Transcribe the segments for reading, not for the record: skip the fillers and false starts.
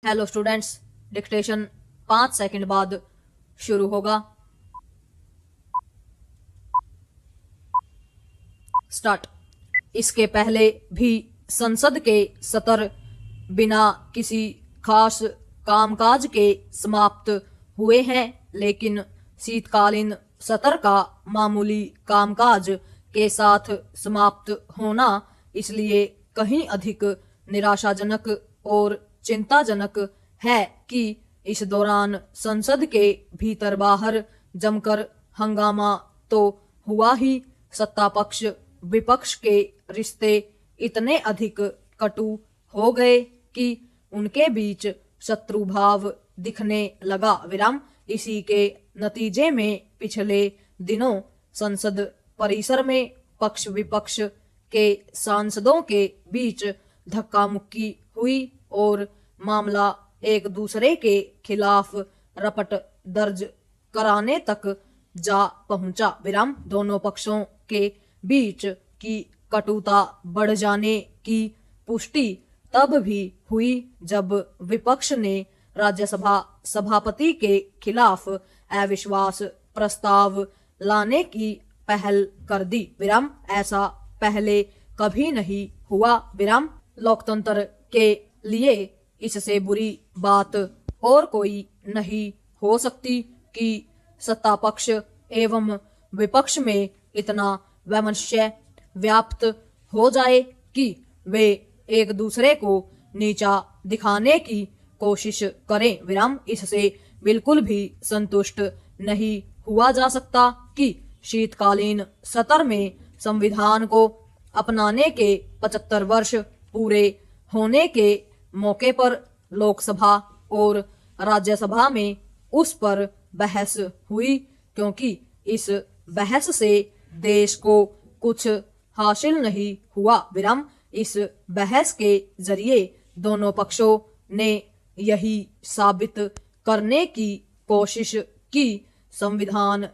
Hello students, dictation 5 second बाद शुरू होगा। स्टार्ट। इसके पहले भी संसद के सत्र बिना किसी खास कामकाज के समाप्त हुए हैं, लेकिन शीतकालीन सत्र का मामूली कामकाज के साथ समाप्त होना इसलिए कहीं अधिक निराशाजनक और चिंताजनक है कि इस दौरान संसद के भीतर बाहर जमकर हंगामा तो हुआ ही, सत्ता पक्ष विपक्ष के रिश्ते इतने अधिक कटु हो गए कि उनके बीच शत्रुभाव दिखने लगा। विराम। इसी के नतीजे में पिछले दिनों संसद परिसर में पक्ष विपक्ष के सांसदों के बीच धक्का मुक्की हुई और मामला एक दूसरे के खिलाफ रपट दर्ज कराने तक जा पहुंचा। विराम। दोनों पक्षों के बीच की कटुता बढ़ जाने की पुष्टि तब भी हुई जब विपक्ष ने राज्यसभा सभापति के खिलाफ अविश्वास प्रस्ताव लाने की पहल कर दी। विराम। ऐसा पहले कभी नहीं हुआ। विराम। लोकतंत्र के लिए इससे बुरी बात और कोई नहीं हो सकती कि सत्ता पक्ष एवं विपक्ष में इतना वैमनस्य व्याप्त हो जाए कि वे एक दूसरे को नीचा दिखाने की कोशिश करें। विराम। इससे बिल्कुल भी संतुष्ट नहीं हुआ जा सकता कि शीतकालीन सत्र में संविधान को अपनाने के 75 वर्ष पूरे होने के मौके पर लोकसभा और राज्यसभा में उस पर बहस हुई, क्योंकि इस बहस से देश को कुछ हासिल नहीं हुआ। विराम। इस बहस के जरिए दोनों पक्षों ने यही साबित करने की कोशिश की संविधान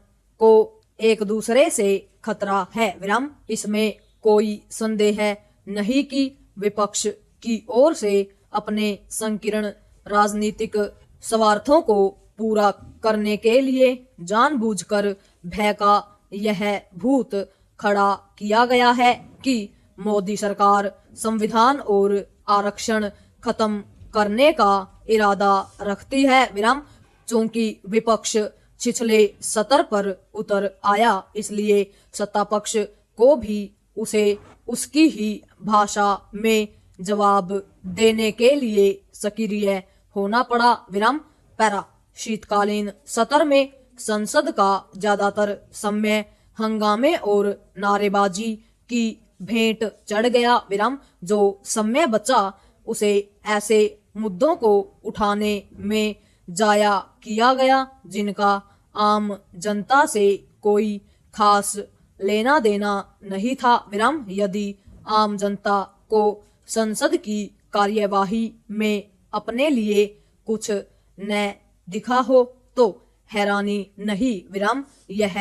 को एक दूसरे से खतरा है। विराम। इसमें कोई संदेह नहीं कि विपक्ष की ओर से अपने संकीर्ण राजनीतिक स्वार्थों को पूरा करने के लिए जानबूझकर भय का यह भूत खड़ा किया गया है कि मोदी सरकार संविधान और आरक्षण खत्म करने का इरादा रखती है। विराम। चूंकि विपक्ष छिछले सत्र पर उतर आया, इसलिए सत्ता पक्ष को भी उसे उसकी ही भाषा में जवाब देने के लिए सक्रिय होना पड़ा। विराम। पैरा। शीतकालीन सत्र में संसद का ज्यादातर समय हंगामे और नारेबाजी की भेंट चढ़ गया। विराम। जो समय बचा उसे ऐसे मुद्दों को उठाने में जाया किया गया जिनका आम जनता से कोई खास लेना देना नहीं था। विराम। यदि आम जनता को संसद की कार्यवाही में अपने लिए कुछ न दिखा हो तो हैरानी नहीं। विराम। यह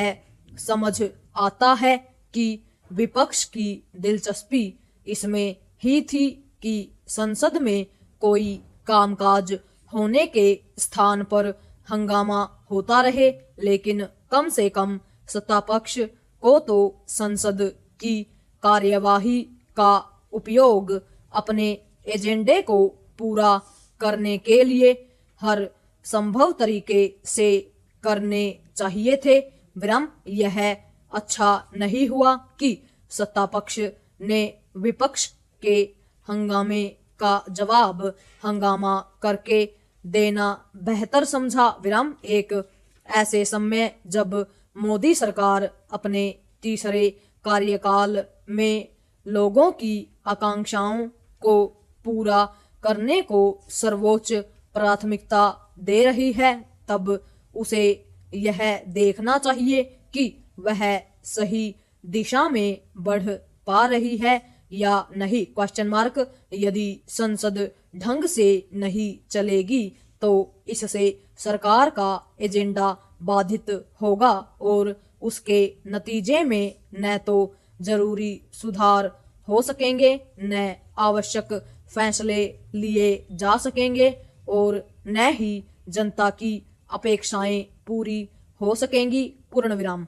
समझ आता है कि विपक्ष की दिलचस्पी इसमें ही थी कि संसद में कोई कामकाज होने के स्थान पर हंगामा होता रहे, लेकिन कम से कम सत्ता पक्ष को तो संसद की कार्यवाही का उपयोग अपने एजेंडे को पूरा करने के लिए हर संभव तरीके से करने चाहिए थे। विराम। यह अच्छा नहीं हुआ कि सत्ता पक्ष ने विपक्ष के हंगामे का जवाब हंगामा करके देना बेहतर समझा। विराम। एक ऐसे समय जब मोदी सरकार अपने तीसरे कार्यकाल में लोगों की आकांक्षाओं को पूरा करने को सर्वोच्च प्राथमिकता दे रही है, तब उसे यह देखना चाहिए कि वह सही दिशा में बढ़ पा रही है या नहीं। Question mark. यदि संसद ढंग से नहीं चलेगी तो इससे सरकार का एजेंडा बाधित होगा और उसके नतीजे में न तो जरूरी सुधार हो सकेंगे, न आवश्यक फैसले लिए जा सकेंगे और न ही जनता की अपेक्षाएं पूरी हो सकेंगी। पूर्ण विराम।